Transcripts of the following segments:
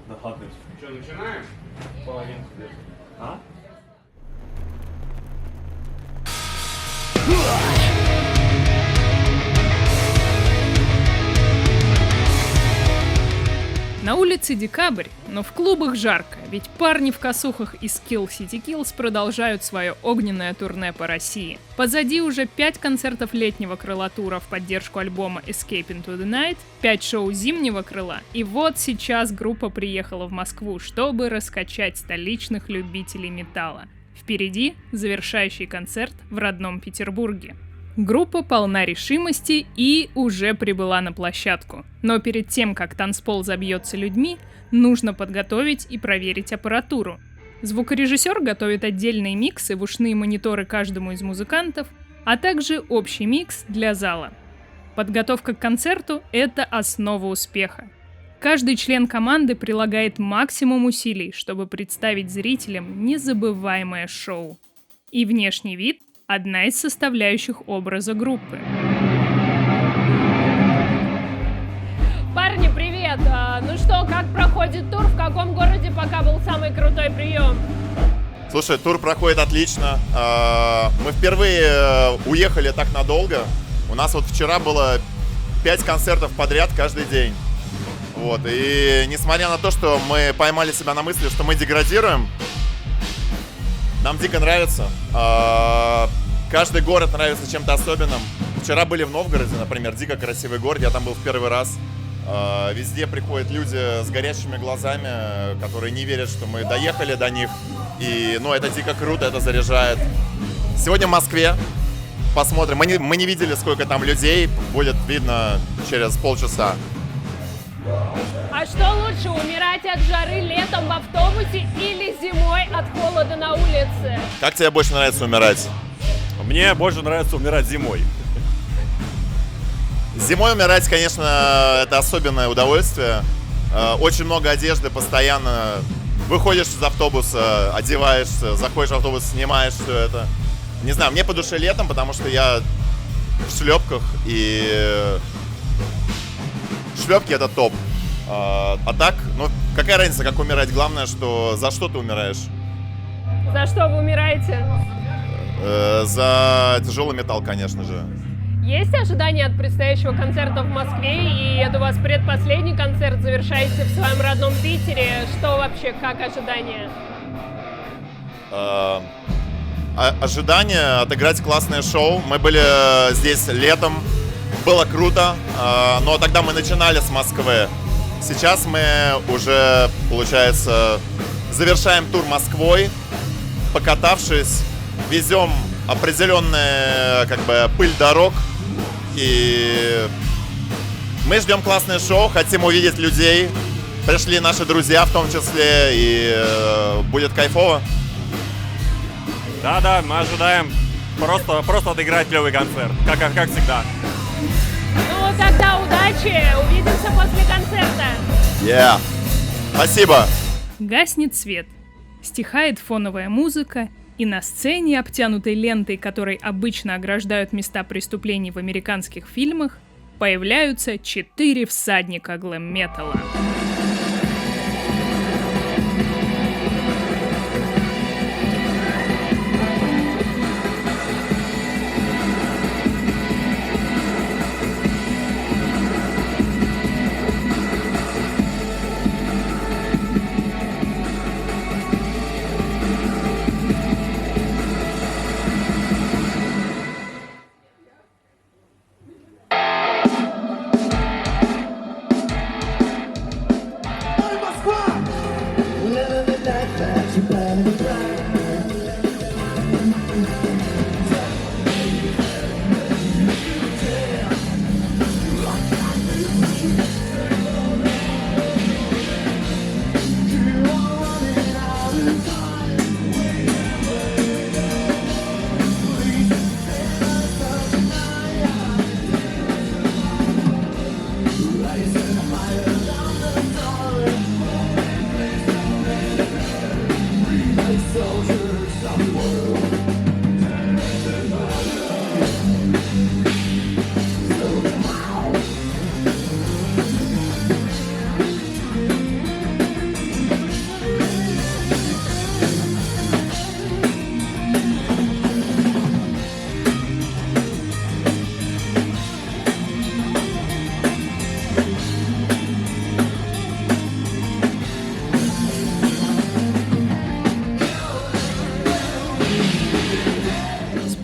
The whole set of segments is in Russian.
The hotness. Что, начинаем? Половинку где-то. А? На улице декабрь, но в клубах жарко, ведь парни в косухах из Kill City Kills продолжают свое огненное турне по России. Позади уже 5 концертов летнего крыла тура в поддержку альбома Escape into the Night, 5 шоу зимнего крыла, и вот сейчас группа приехала в Москву, чтобы раскачать столичных любителей металла. Впереди завершающий концерт в родном Петербурге. Группа полна решимости и уже прибыла на площадку. Но перед тем, как танцпол забьется людьми, нужно подготовить и проверить аппаратуру. Звукорежиссер готовит отдельные миксы в ушные мониторы каждому из музыкантов, а также общий микс для зала. Подготовка к концерту – это основа успеха. Каждый член команды прилагает максимум усилий, чтобы представить зрителям незабываемое шоу. И внешний вид – одна из составляющих образа группы. Парни, привет! Ну что, как проходит тур? В каком городе пока был самый крутой прием? Слушай, тур проходит отлично. Мы впервые уехали так надолго. У нас вот вчера было 5 концертов подряд каждый день. Вот. И несмотря на то, что мы поймали себя на мысли, что мы деградируем, нам дико нравится. Каждый город нравится чем-то особенным. Вчера были в Новгороде, например, дико красивый город, я там был в первый раз. Везде приходят люди с горящими глазами, которые не верят, что мы доехали до них. И, это дико круто, это заряжает. Сегодня в Москве. Посмотрим. Мы не видели, сколько там людей. Будет видно через полчаса. А что лучше, умирать от жары летом в автобусе или зимой от холода на улице? Как тебе больше нравится умирать? Мне больше нравится умирать зимой. Зимой умирать, конечно, это особенное удовольствие. Очень много одежды постоянно. Выходишь из автобуса, одеваешься, заходишь в автобус, снимаешь все это. Не знаю, мне по душе летом, потому что я в шлепках, и шлепки это топ. А так, какая разница, как умирать? Главное, что за что ты умираешь? За что вы умираете? За тяжелый металл, конечно же. Есть ожидания от предстоящего концерта в Москве, и это у вас предпоследний концерт, завершаете в своем родном Питере. Что вообще, как ожидания? Ожидание отыграть классное шоу. Мы были здесь летом, было круто, но тогда мы начинали с Москвы. Сейчас мы уже, получается, завершаем тур Москвой, покатавшись, везем определенная пыль дорог, и мы ждем классное шоу, хотим увидеть людей. Пришли наши друзья в том числе, и будет кайфово. Да, мы ожидаем просто отыграть клевый концерт, как всегда. Ну, тогда удачи, увидимся после концерта. Yeah. Спасибо. Гаснет свет, стихает фоновая музыка, и на сцене, обтянутой лентой, которой обычно ограждают места преступлений в американских фильмах, появляются 4 всадника глэм-металла.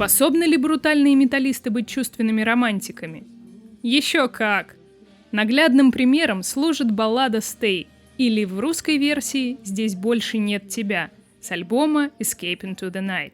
Способны ли брутальные металлисты быть чувственными романтиками? Еще как! Наглядным примером служит баллада «Stay», или в русской версии «Здесь больше нет тебя» с альбома Escape into the Night.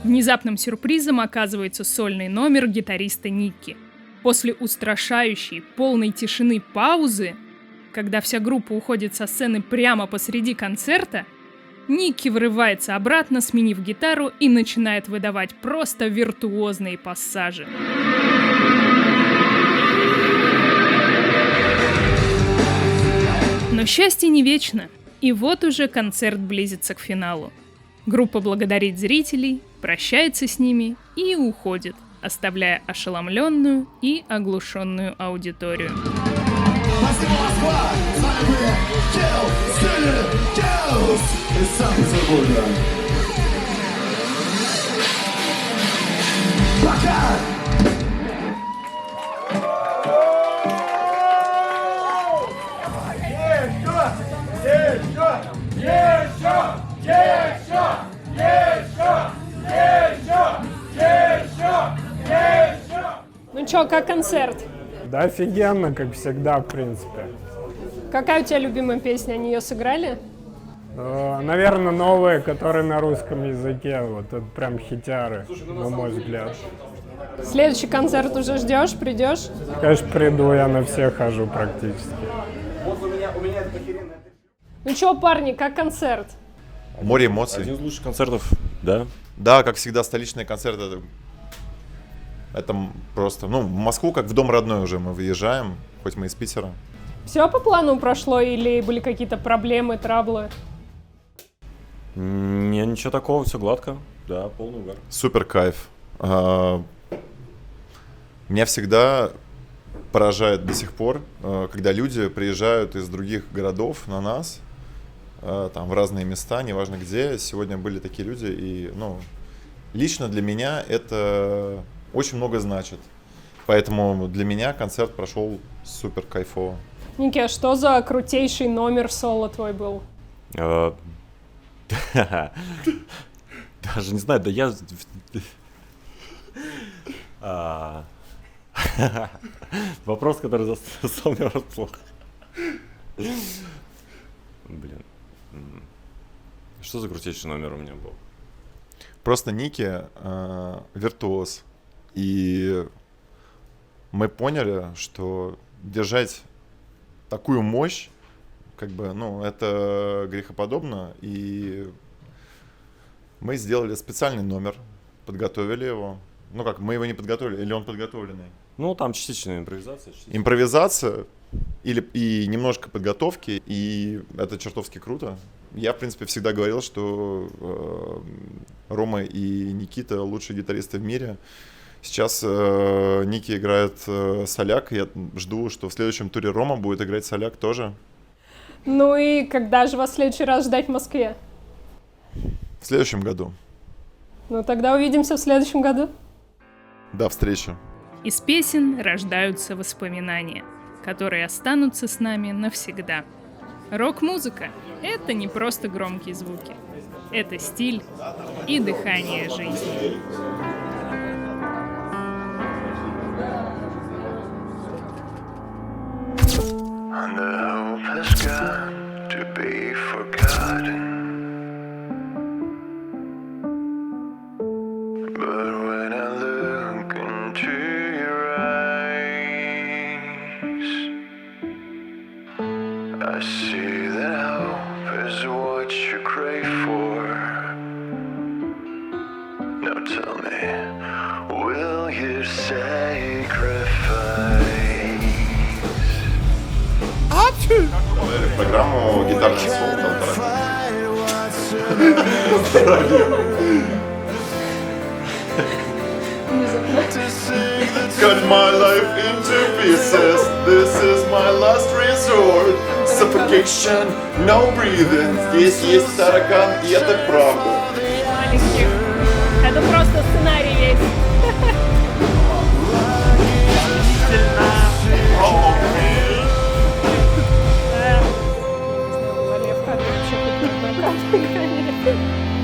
Внезапным сюрпризом оказывается сольный номер гитариста Никки. После устрашающей, полной тишины паузы, когда вся группа уходит со сцены прямо посреди концерта, Никки врывается обратно, сменив гитару, и начинает выдавать просто виртуозные пассажи. Но счастье не вечно, и вот уже концерт близится к финалу. Группа благодарит зрителей, прощается с ними и уходит, оставляя ошеломленную и оглушенную аудиторию. Спасибо, Москва! С вами были Kill City Girls из Санкт-Петербурга. Пока! Ну чё, как концерт? Да офигенно, как всегда, в принципе. Какая у тебя любимая песня? Они ее сыграли? Наверное, новые, которые на русском языке. Вот это прям хитяры, на мой взгляд. Следующий концерт уже ждешь, придешь? Конечно, приду, я на все хожу практически. Ну чё, парни, как концерт? Море эмоций. Один из лучших концертов, да. Да, как всегда, столичные концерты. Это просто, в Москву как в дом родной уже мы выезжаем, хоть мы из Питера. Все по плану прошло или были какие-то проблемы, траблы? Не, ничего такого, все гладко. Да, полный угар. Супер кайф. Меня всегда поражает до сих пор, когда люди приезжают из других городов на нас, там в разные места, неважно где. Сегодня были такие люди, и, лично для меня это очень много значит. Поэтому для меня концерт прошел супер кайфово. Ники, а что за крутейший номер соло твой был? Даже не знаю, да я... Вопрос, который застал меня врасплох. Блин. Что за крутейший номер у меня был? Просто Ники виртуоз. И мы поняли, что держать такую мощь, это грехоподобно. И мы сделали специальный номер, подготовили его. Мы его не подготовили, или он подготовленный? Там частичная импровизация. Импровизация и немножко подготовки, и это чертовски круто. Я, в принципе, всегда говорил, что Рома и Никита лучшие гитаристы в мире. Сейчас Ники играет соляк, я жду, что в следующем туре Рома будет играть соляк тоже. Ну и когда же вас в следующий раз ждать в Москве? В следующем году. Ну тогда увидимся в следующем году. До встречи. Из песен рождаются воспоминания, которые останутся с нами навсегда. Рок-музыка — это не просто громкие звуки. Это стиль и дыхание жизни. And the hope has got to be forgotten. But when I look into your eyes, I see that hope is what you crave for. Now tell me, will you sacrifice Программу гитарный соло полтора. Cut my life into pieces. This is my last resort. Suffocation, no breathing. Здесь есть таракан, и это правда. Маленьких. Это просто сценарий весь. Лев Хатыч вообще тут на камне гоняет.